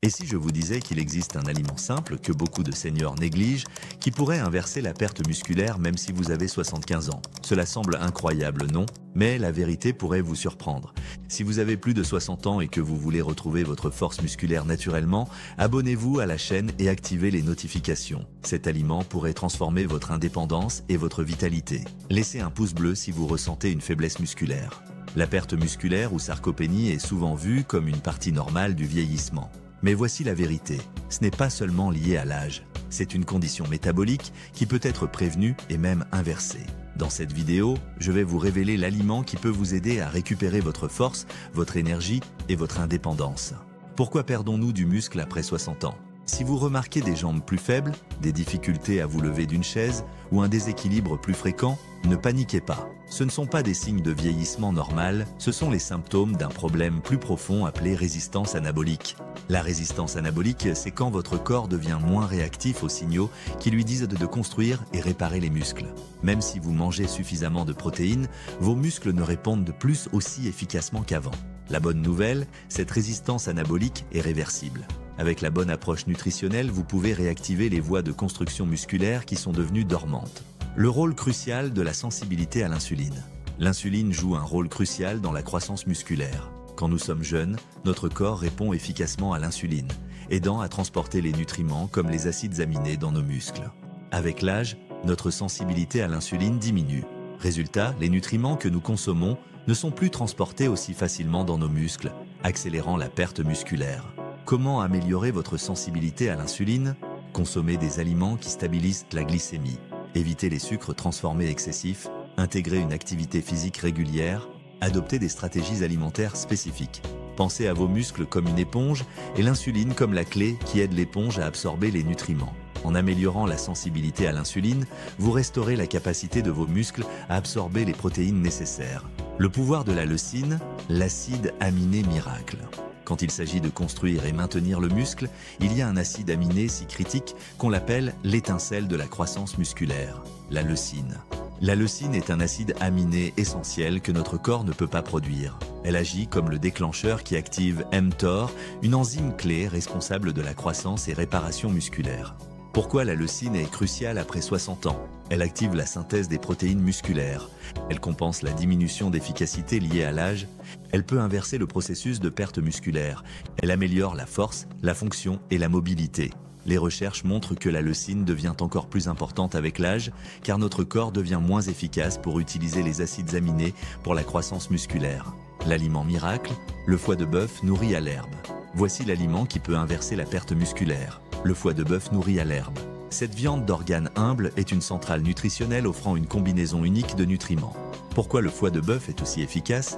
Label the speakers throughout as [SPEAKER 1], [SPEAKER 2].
[SPEAKER 1] Et si je vous disais qu'il existe un aliment simple que beaucoup de seniors négligent, qui pourrait inverser la perte musculaire même si vous avez 75 ans? Cela semble incroyable, non? Mais la vérité pourrait vous surprendre. Si vous avez plus de 60 ans et que vous voulez retrouver votre force musculaire naturellement, abonnez-vous à la chaîne et activez les notifications. Cet aliment pourrait transformer votre indépendance et votre vitalité. Laissez un pouce bleu si vous ressentez une faiblesse musculaire. La perte musculaire ou sarcopénie est souvent vue comme une partie normale du vieillissement. Mais voici la vérité, ce n'est pas seulement lié à l'âge, c'est une condition métabolique qui peut être prévenue et même inversée. Dans cette vidéo, je vais vous révéler l'aliment qui peut vous aider à récupérer votre force, votre énergie et votre indépendance. Pourquoi perdons-nous du muscle après 60 ans? Si vous remarquez des jambes plus faibles, des difficultés à vous lever d'une chaise ou un déséquilibre plus fréquent, ne paniquez pas. Ce ne sont pas des signes de vieillissement normal, ce sont les symptômes d'un problème plus profond appelé résistance anabolique. La résistance anabolique, c'est quand votre corps devient moins réactif aux signaux qui lui disent de construire et réparer les muscles. Même si vous mangez suffisamment de protéines, vos muscles ne répondent plus aussi efficacement qu'avant. La bonne nouvelle, cette résistance anabolique est réversible. Avec la bonne approche nutritionnelle, vous pouvez réactiver les voies de construction musculaire qui sont devenues dormantes. Le rôle crucial de la sensibilité à l'insuline. L'insuline joue un rôle crucial dans la croissance musculaire. Quand nous sommes jeunes, notre corps répond efficacement à l'insuline, aidant à transporter les nutriments comme les acides aminés dans nos muscles. Avec l'âge, notre sensibilité à l'insuline diminue. Résultat, les nutriments que nous consommons ne sont plus transportés aussi facilement dans nos muscles, accélérant la perte musculaire. Comment améliorer votre sensibilité à l'insuline? Consommez des aliments qui stabilisent la glycémie. Évitez les sucres transformés excessifs. Intégrez une activité physique régulière. Adoptez des stratégies alimentaires spécifiques. Pensez à vos muscles comme une éponge et l'insuline comme la clé qui aide l'éponge à absorber les nutriments. En améliorant la sensibilité à l'insuline, vous restaurez la capacité de vos muscles à absorber les protéines nécessaires. Le pouvoir de la leucine, l'acide aminé miracle. Quand il s'agit de construire et maintenir le muscle, il y a un acide aminé si critique qu'on l'appelle l'étincelle de la croissance musculaire, la leucine. La leucine est un acide aminé essentiel que notre corps ne peut pas produire. Elle agit comme le déclencheur qui active mTOR, une enzyme clé responsable de la croissance et réparation musculaire. Pourquoi la leucine est cruciale après 60 ans? Elle active la synthèse des protéines musculaires. Elle compense la diminution d'efficacité liée à l'âge. Elle peut inverser le processus de perte musculaire. Elle améliore la force, la fonction et la mobilité. Les recherches montrent que la leucine devient encore plus importante avec l'âge, car notre corps devient moins efficace pour utiliser les acides aminés pour la croissance musculaire. L'aliment miracle, le foie de bœuf nourri à l'herbe. Voici l'aliment qui peut inverser la perte musculaire. Le foie de bœuf nourri à l'herbe. Cette viande d'organes humbles est une centrale nutritionnelle offrant une combinaison unique de nutriments. Pourquoi le foie de bœuf est aussi efficace?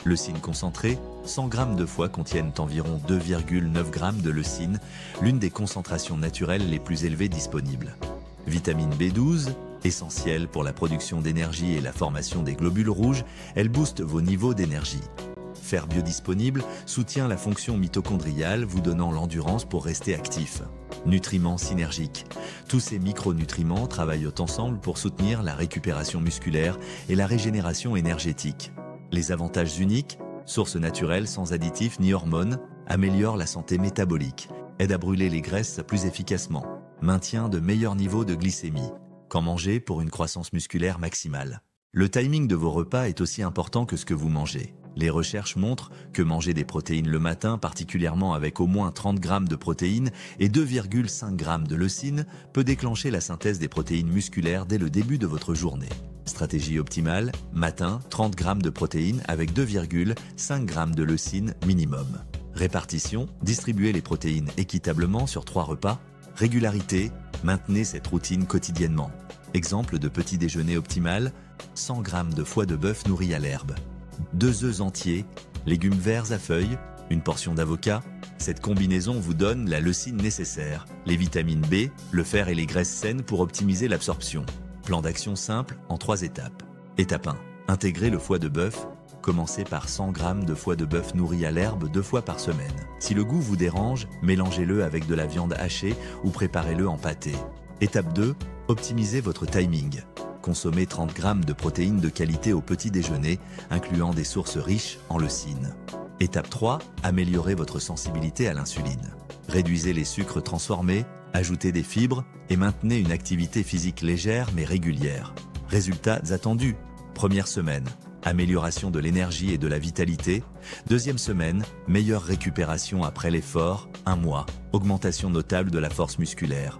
[SPEAKER 1] Leucine concentrée, 100 g de foie contiennent environ 2,9 g de leucine, l'une des concentrations naturelles les plus élevées disponibles. Vitamine B12, essentielle pour la production d'énergie et la formation des globules rouges, elle booste vos niveaux d'énergie. Fer biodisponible soutient la fonction mitochondriale, vous donnant l'endurance pour rester actif. Nutriments synergiques. Tous ces micronutriments travaillent ensemble pour soutenir la récupération musculaire et la régénération énergétique. Les avantages uniques, source naturelle sans additifs ni hormones, améliorent la santé métabolique, aident à brûler les graisses plus efficacement, maintient de meilleurs niveaux de glycémie. Quand manger pour une croissance musculaire maximale? Le timing de vos repas est aussi important que ce que vous mangez. Les recherches montrent que manger des protéines le matin, particulièrement avec au moins 30 g de protéines et 2,5 g de leucine, peut déclencher la synthèse des protéines musculaires dès le début de votre journée. Stratégie optimale, matin, 30 g de protéines avec 2,5 g de leucine minimum. Répartition, distribuez les protéines équitablement sur 3 repas. Régularité, maintenez cette routine quotidiennement. Exemple de petit déjeuner optimal, 100 g de foie de bœuf nourri à l'herbe. 2 œufs entiers, légumes verts à feuilles, une portion d'avocat. Cette combinaison vous donne la leucine nécessaire, les vitamines B, le fer et les graisses saines pour optimiser l'absorption. Plan d'action simple en 3 étapes. Étape 1. Intégrer le foie de bœuf. Commencez par 100 g de foie de bœuf nourri à l'herbe 2 fois par semaine. Si le goût vous dérange, mélangez-le avec de la viande hachée ou préparez-le en pâté. Étape 2. Optimisez votre timing. Consommez 30 g de protéines de qualité au petit déjeuner, incluant des sources riches en leucine. Étape 3. Améliorez votre sensibilité à l'insuline. Réduisez les sucres transformés, ajoutez des fibres et maintenez une activité physique légère mais régulière. Résultats attendus. Première semaine, amélioration de l'énergie et de la vitalité. Deuxième semaine, meilleure récupération après l'effort. 1 mois, augmentation notable de la force musculaire.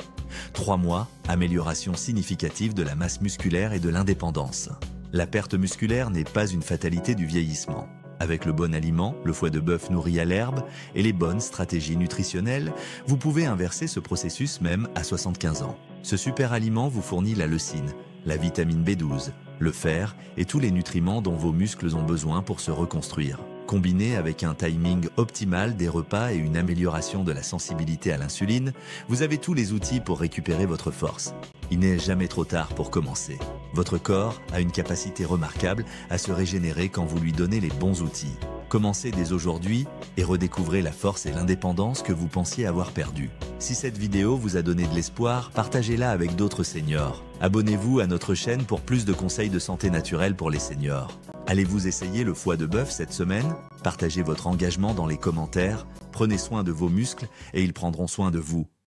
[SPEAKER 1] 3 mois, amélioration significative de la masse musculaire et de l'indépendance. La perte musculaire n'est pas une fatalité du vieillissement. Avec le bon aliment, le foie de bœuf nourri à l'herbe et les bonnes stratégies nutritionnelles, vous pouvez inverser ce processus même à 75 ans. Ce super aliment vous fournit la leucine, la vitamine B12, le fer et tous les nutriments dont vos muscles ont besoin pour se reconstruire. Combiné avec un timing optimal des repas et une amélioration de la sensibilité à l'insuline, vous avez tous les outils pour récupérer votre force. Il n'est jamais trop tard pour commencer. Votre corps a une capacité remarquable à se régénérer quand vous lui donnez les bons outils. Commencez dès aujourd'hui et redécouvrez la force et l'indépendance que vous pensiez avoir perdues. Si cette vidéo vous a donné de l'espoir, partagez-la avec d'autres seniors. Abonnez-vous à notre chaîne pour plus de conseils de santé naturelle pour les seniors. Allez-vous essayer le foie de bœuf cette semaine? Partagez votre engagement dans les commentaires, prenez soin de vos muscles et ils prendront soin de vous.